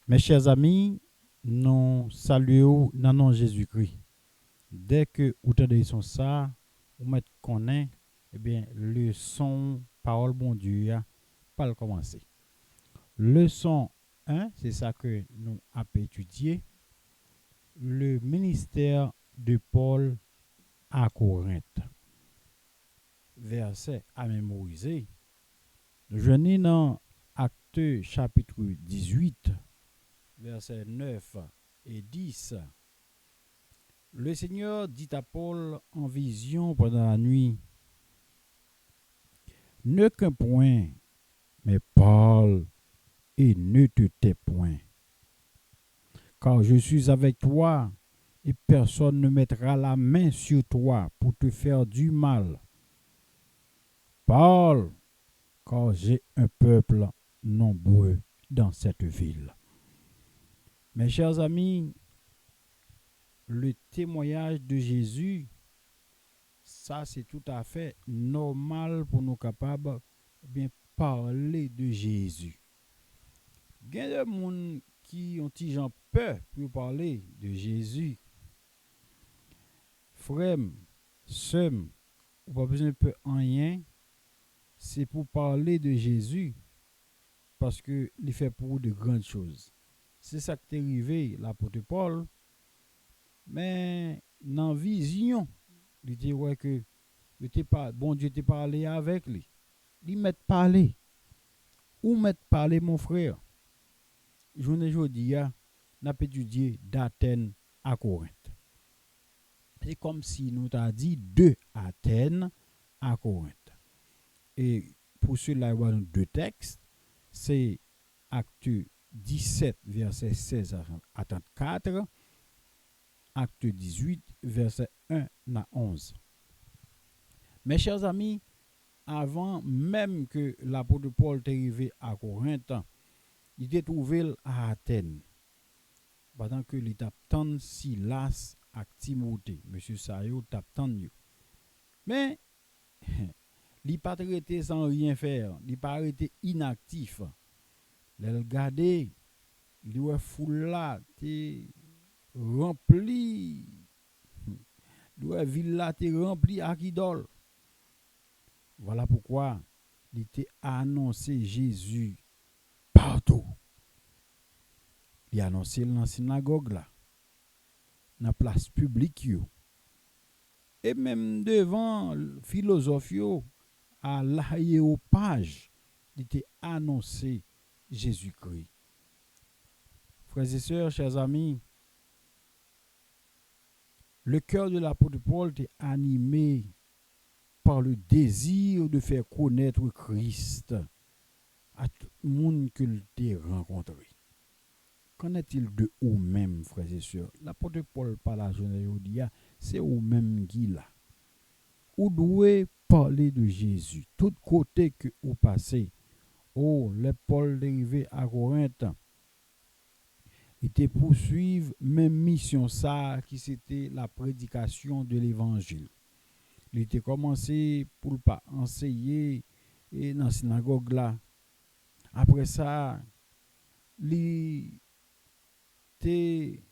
Mes chers amis, nous saluons dans le nom de Jésus-Christ. Dès que vous entendez son ça, vous mettez connaît, eh bien, leçon parole bon Dieu, pas le commencer. Leçon 1, c'est ça que nous avons étudié. Le ministère de Paul à Corinthe. Verset à mémoriser. Je lis dans Actes chapitre 18, versets 9 et 10. Le Seigneur dit à Paul en vision pendant la nuit, ne qu'un point, mais parle et ne te tais point. Car je suis avec toi et personne ne mettra la main sur toi pour te faire du mal. Parle, car j'ai un peuple nombreux dans cette ville. Mes chers amis, le témoignage de Jésus, ça c'est tout à fait normal pour nous capables de bien parler de Jésus. Il y a des gens qui ont gens peur pour parler de Jésus. Frère, sœur, ou pas besoin de peur en rien, c'est pour parler de Jésus parce que il fait pour de grandes choses. C'est ça qui est arrivé l'apôtre Paul, mais dans la vision, il dit ouais que bon Dieu t'a parlé avec lui. Il m'a parlé. Où m'a parlé mon frère? Journée aujourd'hui, n'a pas étudié d'Athènes à Corinthe. C'est comme si nous t'a dit de Athènes à Corinthe. Et pour cela, il y a deux textes. C'est Acte 17, verset 16 à 34, Acte 18, verset 1 à 11. Mes chers amis, avant même que l'apôtre Paul est arrivé à Corinthe, il était trouvé à Athènes. Pendant que l'État tente Silas et Timothée, monsieur Sayo t'attend. Mais il n'a pas arrêté sans rien faire, il n'a pas arrêté inactif. Il a regardé, il doit foule là, t'es rempli, doit ville là, t'es rempli à idole. Voilà pourquoi il était annoncé Jésus partout. Il a annoncé dans la synagogue là, dans la place publique yo. Et même devant le philosophe à l'aéropage, il était annoncé Jésus-Christ. Frères et sœurs, chers amis, le cœur de l'apôtre Paul était animé par le désir de faire connaître Christ à tout le monde qu'il a rencontré. Qu'en est-il de vous-même, frères et sœurs? L'apôtre Paul par la journée aujourd'hui, c'est vous-même qui l'a. Vous devez parler de Jésus. Tout côté que vous passez. Oh, les Paul arrivé à Corinthe, il te poursuivre même mission ça qui c'était la prédication de l'évangile. Il était commencé pour pas enseigner et dans la synagogue là. Après ça, il était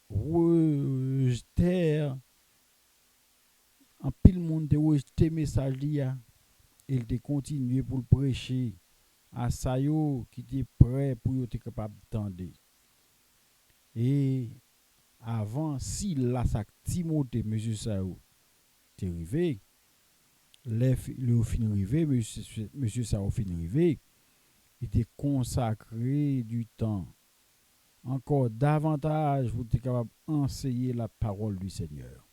rejeté en pile monde te rejeté message là. Il te continué pour prêcher à ça yo qui était prêt pour être capable d'entendre. Et avant si la sac Timothée monsieur Sao t'est arrivé, le fin arrivé monsieur Sao fin arrivé, il était consacré du temps encore davantage pour être capable d'enseigner la parole du Seigneur.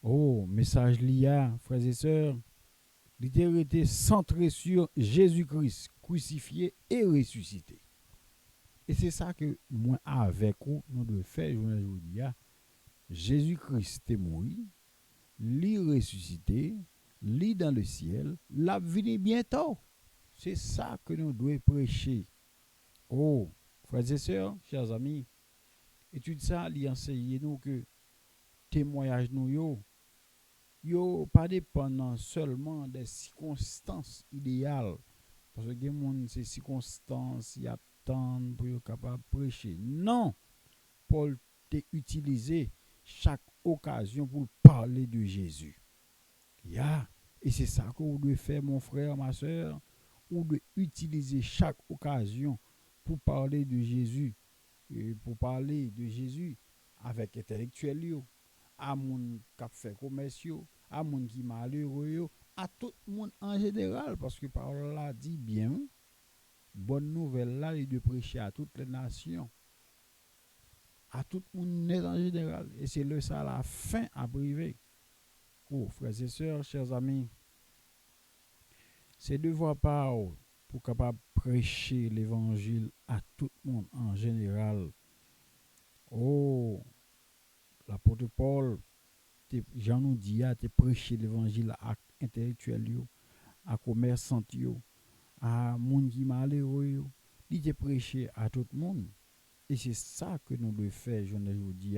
Oh, message l'IA, frères et sœurs, il était centré sur Jésus-Christ, crucifié et ressuscité. Et c'est ça que moi, avec vous, nous devons faire aujourd'hui. Jésus-Christ est mort, lui ressuscité, lui dans le ciel, l'a venu bientôt. C'est ça que nous devons prêcher. Oh, frères et sœurs, chers amis, étude ça, lui enseigner nous que témoignage nous yo pas dépendant seulement des circonstances idéales Parce que les gens, c'est circonstances, ils attendent pour être capable de prêcher. Non, Paul t'a utilisé chaque occasion pour parler de Jésus. Yeah. Et c'est ça que vous devez faire, mon frère, ma soeur. Vous devez utiliser chaque occasion pour parler de Jésus. Et pour parler de Jésus avec intellectuels, à mon qui fait commerciaux, à mon qui malheureux, à tout le monde en général. Parce que parole là dit bien, bonne nouvelle là, il de prêcher à toutes les nations, à tout le monde net en général. Et c'est le ça la fin à priver. Oh, frères et sœurs, chers amis, c'est devoir par pour capable prêcher l'évangile à tout le monde en général. Oh, l'apôtre Paul, Jean nous dit, te prêcher l'évangile à intellectuels, à commerçants, à monde qui malheureux, il te prêcher à tout le monde. Et c'est ça que nous devons faire aujourd'hui.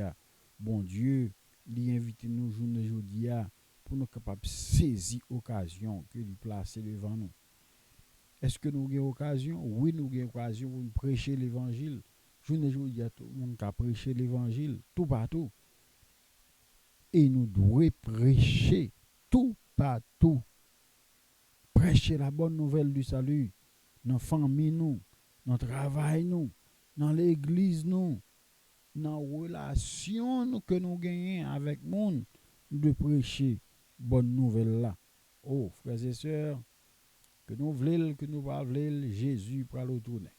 Bon Dieu, il invite nous aujourd'hui pour nous capables de saisir l'occasion que lui placer devant nous. Est-ce que nous avons occasion? Oui, nous avons occasion pour prêcher l'évangile. Aujourd'hui, tout le monde a prêché l'évangile tout partout. Et nous devons prêcher tout partout. Prêcher la bonne nouvelle du salut dans la famille, nous, dans le travail, nous, dans l'église, nous, dans la relation que nous gagnons avec le monde, de prêcher bonne nouvelle là. Oh, frères et sœurs, que nous voulons, que nous ne voulons, Jésus pour le retourner.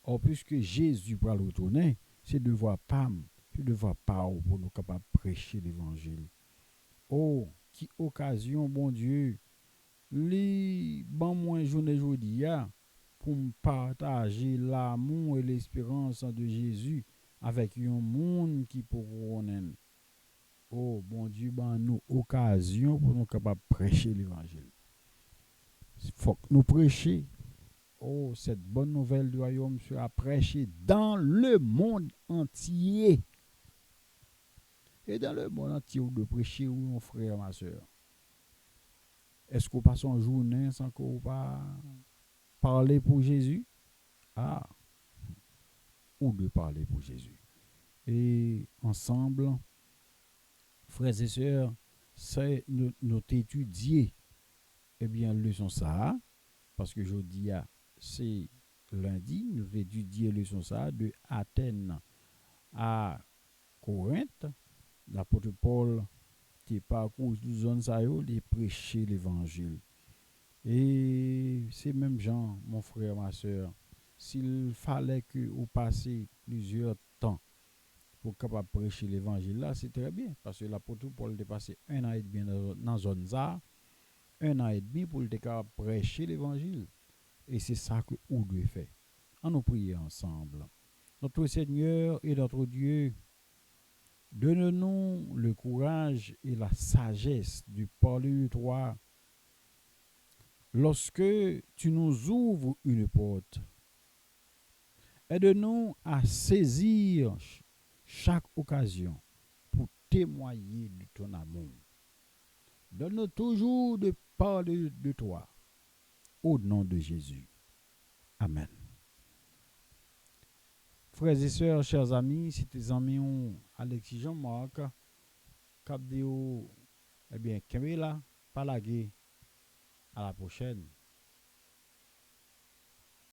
Or, puisque Jésus pour le retourner, c'est devoir PAM, c'est devoir PAO pour nous capables de prêcher l'évangile. Oh, qui occasion, bon Dieu, les bon moins journée aujourd'hui pour partager l'amour et l'espérance de Jésus avec un monde qui pourront. Oh, bon Dieu, ben nous occasion pour nous capables de prêcher l'évangile. Il faut que nous prêchions. Oh, cette bonne nouvelle du royaume sera prêchée dans le monde entier. Et dans le monde entier, vous devez prêcher, mon frère, ma soeur. Est-ce qu'on passe une journée sans qu'on pas parler pour Jésus? Ah, ou de parler pour Jésus. Et ensemble, frères et sœurs, c'est nous étudier, eh bien, leçon ça, parce que je dis, c'est lundi, nous étudions leçon ça de Athènes à Corinthe. L'apôtre Paul, t'es parcours de zone ça, il prêcher l'évangile. Et c'est même Jean, mon frère, ma soeur, s'il fallait que vous passiez plusieurs temps pour capable prêcher l'évangile là, c'est très bien. Parce que l'apôtre Paul a passé 1 an et demi dans la zone ça, 1 an et demi pour le capable prêcher l'évangile. Et c'est ça que vous devez faire. On nous prier ensemble. Notre Seigneur et notre Dieu, donne-nous le courage et la sagesse de parler de toi lorsque tu nous ouvres une porte. Aide-nous à saisir chaque occasion pour témoigner de ton amour. Donne-nous toujours de parler de toi. Au nom de Jésus. Amen. Frères et sœurs, chers amis, si tes amis ont Alexis Jean-Marc, Cap Déo, eh bien, Kemela, Palagé, à la prochaine.